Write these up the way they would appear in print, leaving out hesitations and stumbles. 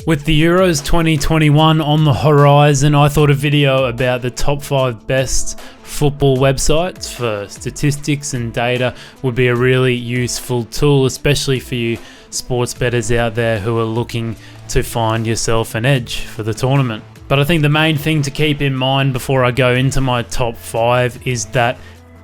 With the Euros 2021 on the horizon, I thought a video about the top 5 best football websites for statistics and data would be a really useful tool, especially for you sports bettors out there who are looking to find yourself an edge for the tournament. But I think the main thing to keep in mind before I go into my top 5 is that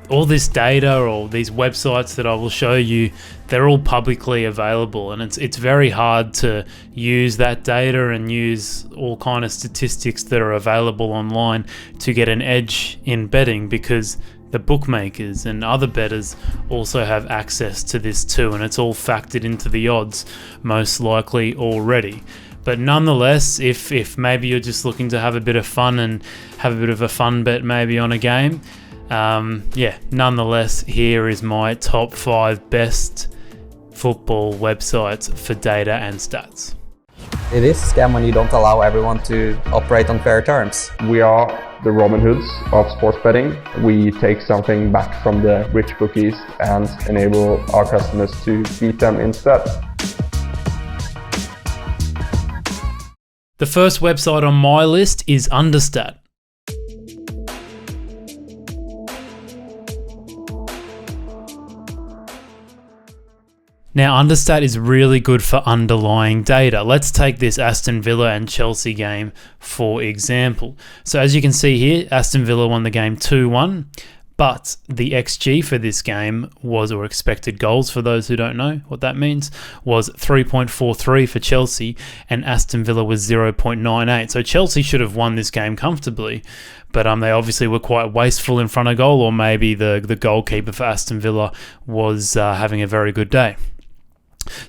all this data or these websites that I will show you, they're all publicly available, and it's very hard to use that data and use all kind of statistics that are available online to get an edge in betting, because the bookmakers and other bettors also have access to this too, and it's all factored into the odds most likely already. But nonetheless, if maybe you're just looking to have a bit of fun and have a bit of a fun bet maybe on a game, nonetheless, here is my top 5 best football websites for data and stats. It is a scam when you don't allow everyone to operate on fair terms. We are the Robin Hoods of sports betting. We take something back from the rich bookies and enable our customers to beat them instead. The first website on my list is Understat. Now, Understat is really good for underlying data. Let's take this Aston Villa and Chelsea game for example. So as you can see here, Aston Villa won the game 2-1, but the XG for this game was, or expected goals for those who don't know what that means, was 3.43 for Chelsea, and Aston Villa was 0.98. So Chelsea should have won this game comfortably, but they obviously were quite wasteful in front of goal, or maybe the goalkeeper for Aston Villa was having a very good day.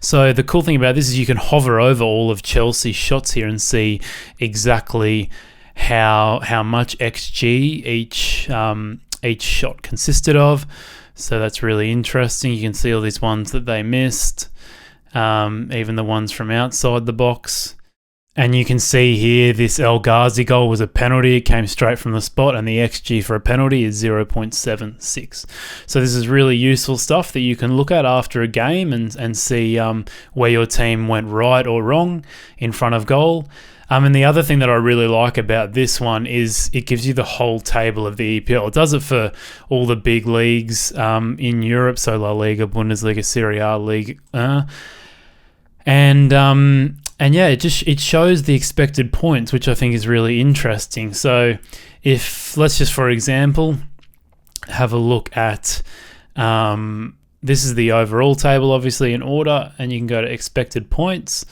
So the cool thing about this is you can hover over all of Chelsea's shots here and see exactly how much XG each shot consisted of. So that's really interesting. You can see all these ones that they missed, even the ones from outside the box. And you can see here this El Ghazi goal was a penalty. It came straight from the spot, and the XG for a penalty is 0.76. So this is really useful stuff that you can look at after a game and see where your team went right or wrong in front of goal. And the other thing that I really like about this one is it gives you the whole table of the EPL. It does it for all the big leagues in Europe, so La Liga, Bundesliga, Serie A, Ligue 1. And yeah, it shows the expected points, which I think is really interesting. So if, let's just for example, have a look at, this is the overall table obviously in order, and you can go to expected points.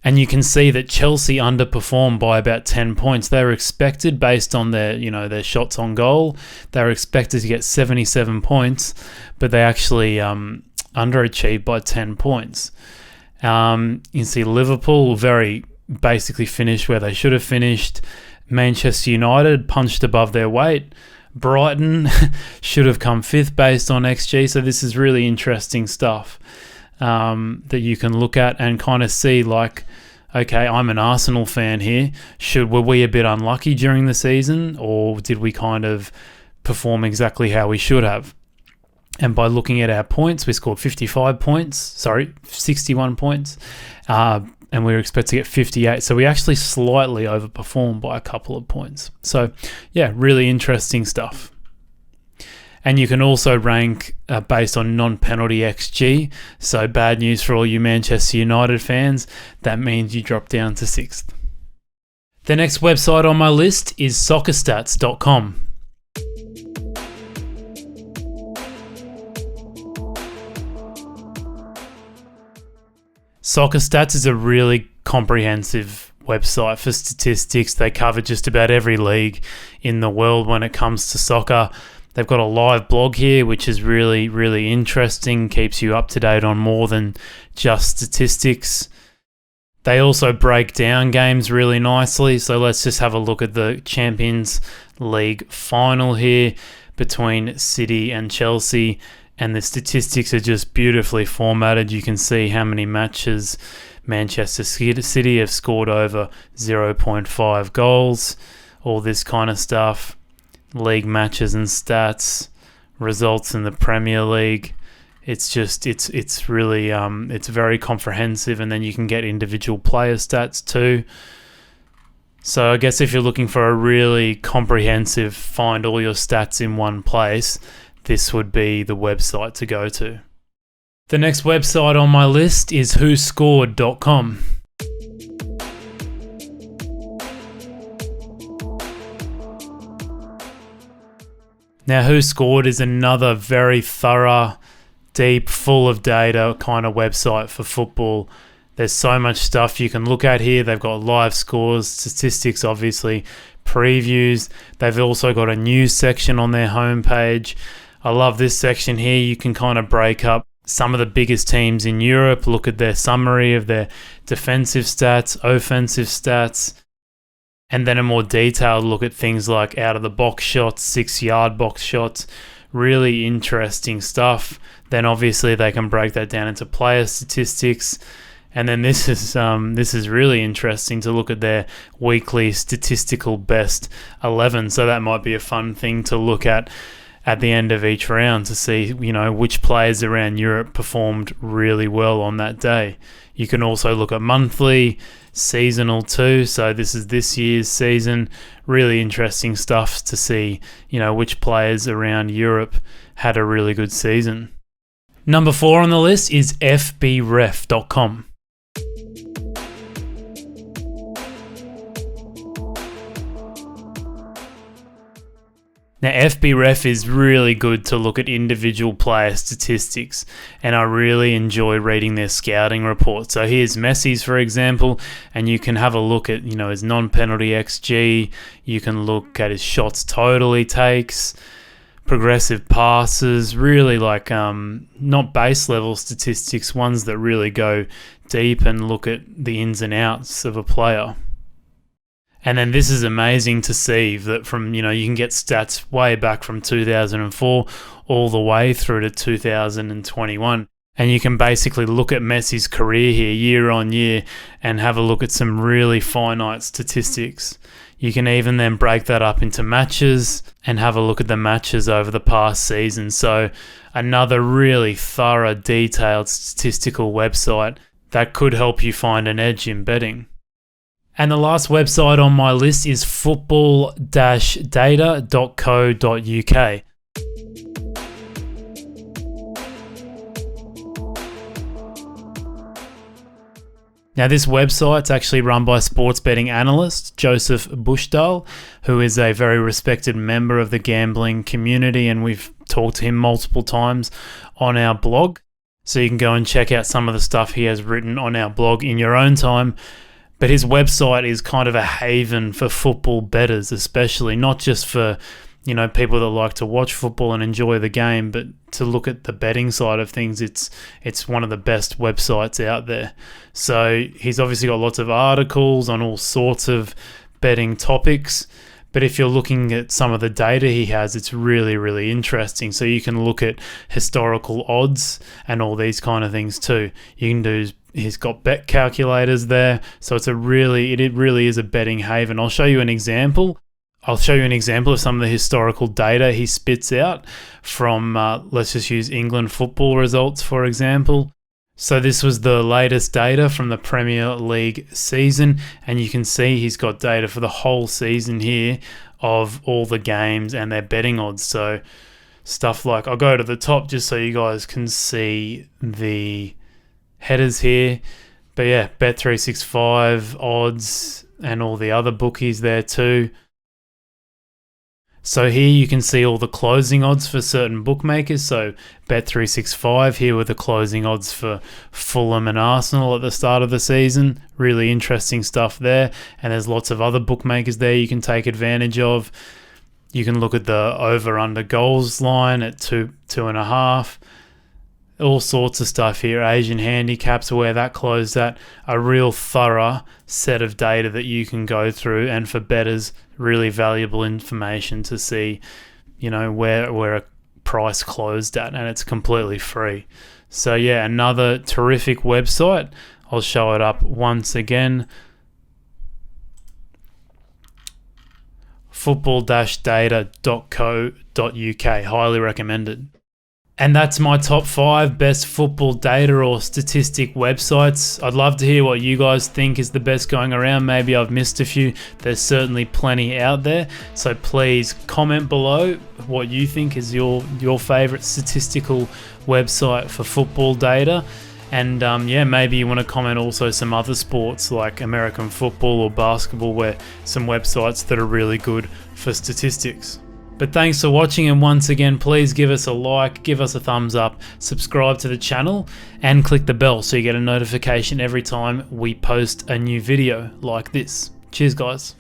And you can see that Chelsea underperformed by about 10 points. They were expected, based on their shots on goal, they were expected to get 77 points, but they actually underachieved by 10 points. You can see Liverpool very basically finished where they should have finished. Manchester United punched above their weight. Brighton should have come 5th based on XG. So this is really interesting stuff that you can look at and kind of see, like, okay, I'm an Arsenal fan here. Were we a bit unlucky during the season, or did we kind of perform exactly how we should have? And by looking at our points, we scored 61 points, and we were expected to get 58. So we actually slightly overperformed by a couple of points. So yeah, really interesting stuff. And you can also rank based on non-penalty XG. So bad news for all you Manchester United fans. That means you drop down to 6th. The next website on my list is soccerstats.com. Soccer Stats is a really comprehensive website for statistics. They cover just about every league in the world when it comes to soccer. They've got a live blog here, which is really, really interesting, keeps you up to date on more than just statistics. They also break down games really nicely. So let's just have a look at the Champions League final here between City and Chelsea. And the statistics are just beautifully formatted. You can see how many matches Manchester City have scored over 0.5 goals, all this kind of stuff. League matches and stats, results in the Premier League. it's really it's very comprehensive, and then you can get individual player stats too. So I guess if you're looking for a really comprehensive, find all your stats in one place, this would be the website to go to. The next website on my list is whoscored.com. Now, Who Scored is another very thorough, deep, full of data kind of website for football. There's so much stuff you can look at here. They've got live scores, statistics, obviously, previews. They've also got a news section on their homepage. I love this section here. You can kind of break up some of the biggest teams in Europe, look at their summary of their defensive stats, offensive stats, and then a more detailed look at things like out-of-the-box shots, 6-yard box shots. Really interesting stuff. Then obviously they can break that down into player statistics. And then this is really interesting to look at their weekly statistical best 11. So that might be a fun thing to look at the end of each round to see, which players around Europe performed really well on that day. You can also look at monthly, seasonal too. So this is this year's season. Really interesting stuff to see, which players around Europe had a really good season. Number 4 on the list is fbref.com. Now, FBref is really good to look at individual player statistics, and I really enjoy reading their scouting reports. So here's Messi's, for example, and you can have a look at, his non-penalty XG. You can look at his shots total he takes, progressive passes, really not base level statistics, ones that really go deep and look at the ins and outs of a player. And then this is amazing to see that from, you can get stats way back from 2004 all the way through to 2021. And you can basically look at Messi's career here year on year and have a look at some really finite statistics. You can even then break that up into matches and have a look at the matches over the past season. So another really thorough, detailed statistical website that could help you find an edge in betting. And the last website on my list is football-data.co.uk. Now, this website's actually run by sports betting analyst Joseph Bushdahl, who is a very respected member of the gambling community, and we've talked to him multiple times on our blog. So you can go and check out some of the stuff he has written on our blog in your own time. But his website is kind of a haven for football bettors, especially, not just for, people that like to watch football and enjoy the game, but to look at the betting side of things, it's one of the best websites out there. So he's obviously got lots of articles on all sorts of betting topics. But if you're looking at some of the data he has, it's really, really interesting. So you can look at historical odds and all these kind of things too. He's got bet calculators there. So it really is a betting haven. I'll show you an example. Of some of the historical data he spits out from, let's just use England football results, for example. So this was the latest data from the Premier League season, and you can see he's got data for the whole season here of all the games and their betting odds. So stuff like, I'll go to the top just so you guys can see the headers here. But yeah, Bet365 odds and all the other bookies there too. So here you can see all the closing odds for certain bookmakers. So Bet365 here with the closing odds for Fulham and Arsenal at the start of the season. Really interesting stuff there. And there's lots of other bookmakers there you can take advantage of. You can look at the over-under goals line at 2.5. All sorts of stuff here. Asian handicaps, where that closed at. A real thorough set of data that you can go through, and for bettors, really valuable information to see, where a price closed at, and it's completely free. So yeah, another terrific website. I'll show it up once again. Football-data.co.uk. Highly recommended. And that's my top 5 best football data or statistic websites. I'd love to hear what you guys think is the best going around. Maybe I've missed a few. There's certainly plenty out there. So please comment below what you think is your favorite statistical website for football data. And yeah, maybe you want to comment also some other sports like American football or basketball, where some websites that are really good for statistics. But thanks for watching, and once again, please give us a like, give us a thumbs up, subscribe to the channel, and click the bell so you get a notification every time we post a new video like this. Cheers, guys.